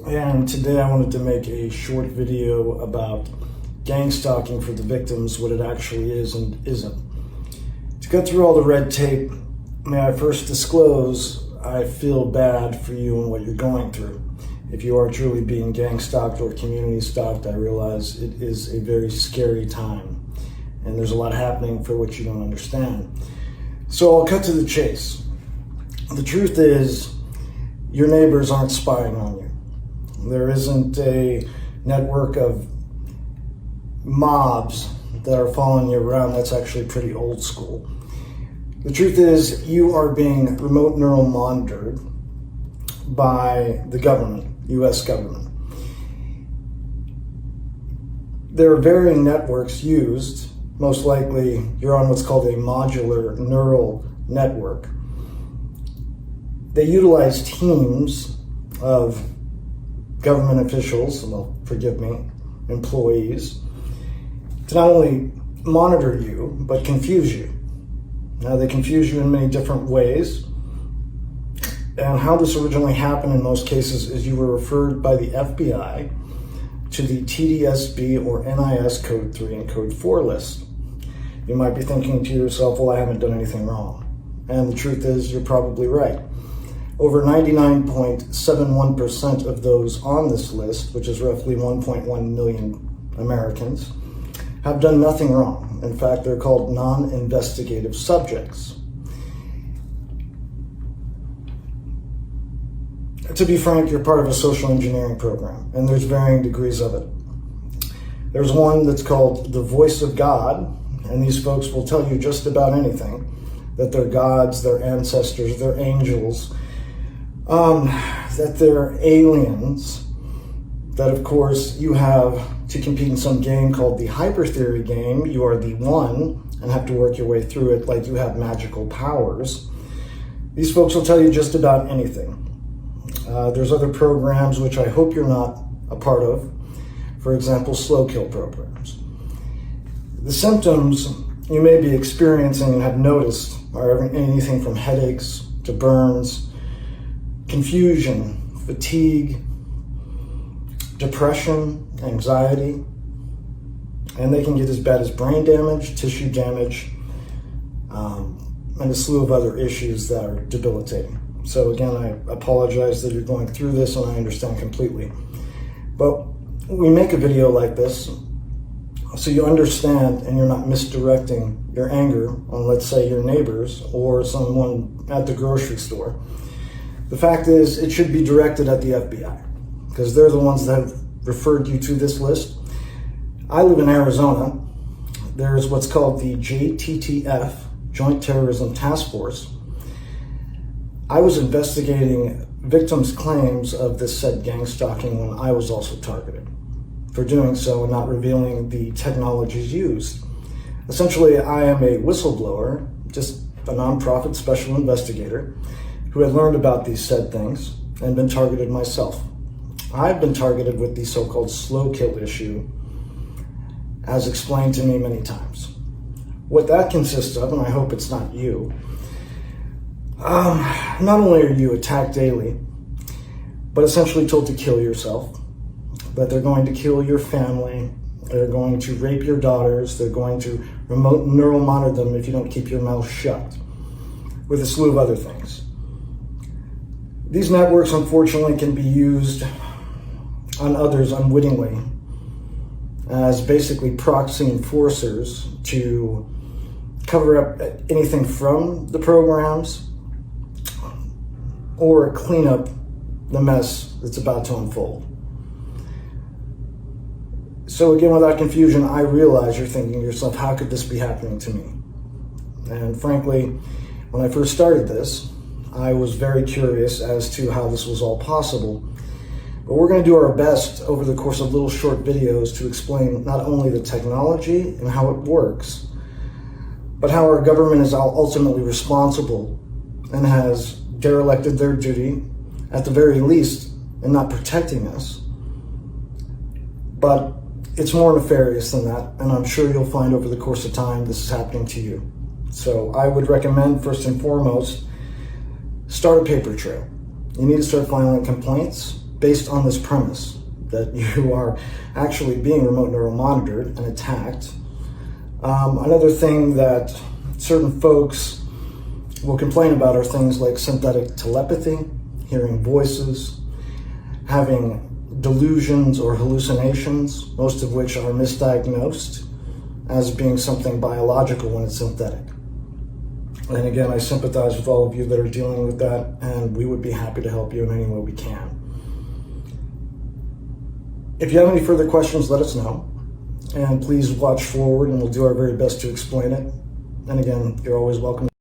And today I wanted to make a short video about gang stalking for the victims, what it actually is and isn't. To go through all the red tape, may I first disclose I feel bad for you and what you're going through. If you are truly being gang stalked or community stalked, I realize it is a very scary time and there's a lot happening for which you don't understand. So I'll cut to the chase. The truth is, your neighbors aren't spying on you. There isn't a network of mobs that are following you around. That's actually pretty old school. The truth is, you are being remote neural monitored by the government, US government. There are varying networks used. Most likely, you're on what's called a modular neural network. They utilize teams of government officials, well, forgive me, employees, to not only monitor you, but confuse you. Now, they confuse you in many different ways. And how this originally happened in most cases is you were referred by the FBI to the TDSB or NIS Code 3 and Code 4 list. You might be thinking to yourself, well, I haven't done anything wrong. And the truth is, you're probably right. Over 99.71% of those on this list, which is roughly 1.1 million Americans, have done nothing wrong. In fact, they're called non-investigative subjects. To be frank, you're part of a social engineering program, and there's varying degrees of it. There's one that's called the Voice of God, and these folks will tell you just about anything, that they're gods, they're ancestors, they're angels, that they're aliens, that of course you have to compete in some game called the Hyper Theory game. You are the one and have to work your way through it like you have magical powers. These folks will tell you just about anything. There's other programs which I hope you're not a part of. For example, slow kill programs. The symptoms you may be experiencing and have noticed are anything from headaches to burns, confusion, fatigue, depression, anxiety, and they can get as bad as brain damage, tissue damage, and a slew of other issues that are debilitating. So again, I apologize that you're going through this, and I understand completely. But we make a video like this so you understand and you're not misdirecting your anger on, let's say, your neighbors or someone at the grocery store. The fact is, it should be directed at the FBI because they're the ones that have referred you to this list. I live in Arizona. There's what's called the JTTF, Joint Terrorism Task Force. I was investigating victims' claims of this said gang stalking when I was also targeted for doing so and not revealing the technologies used. Essentially, I am a whistleblower, just a nonprofit special investigator who had learned about these said things and been targeted myself. I've been targeted with the so-called slow kill issue, as explained to me many times. What that consists of, and I hope it's not you, not only are you attacked daily, but essentially told to kill yourself, that they're going to kill your family, they're going to rape your daughters, they're going to remote neural monitor them if you don't keep your mouth shut, with a slew of other things. These networks, unfortunately, can be used on others unwittingly as basically proxy enforcers to cover up anything from the programs or clean up the mess that's about to unfold. So again, without confusion, I realize you're thinking to yourself, how could this be happening to me? And frankly, when I first started this, I was very curious as to how this was all possible. But we're going to do our best over the course of little short videos to explain not only the technology and how it works, but how our government is ultimately responsible and has derelicted their duty, at the very least, in not protecting us. But it's more nefarious than that, and I'm sure you'll find over the course of time this is happening to you. So I would recommend, first and foremost, start a paper trail. You need to start filing complaints based on this premise that you are actually being remote neuromonitored and attacked. Another thing that certain folks will complain about are things like synthetic telepathy, hearing voices, having delusions or hallucinations, most of which are misdiagnosed as being something biological when it's synthetic. And again, I sympathize with all of you that are dealing with that, and we would be happy to help you in any way we can. If you have any further questions, let us know. And please watch forward, and we'll do our very best to explain it. And again, you're always welcome.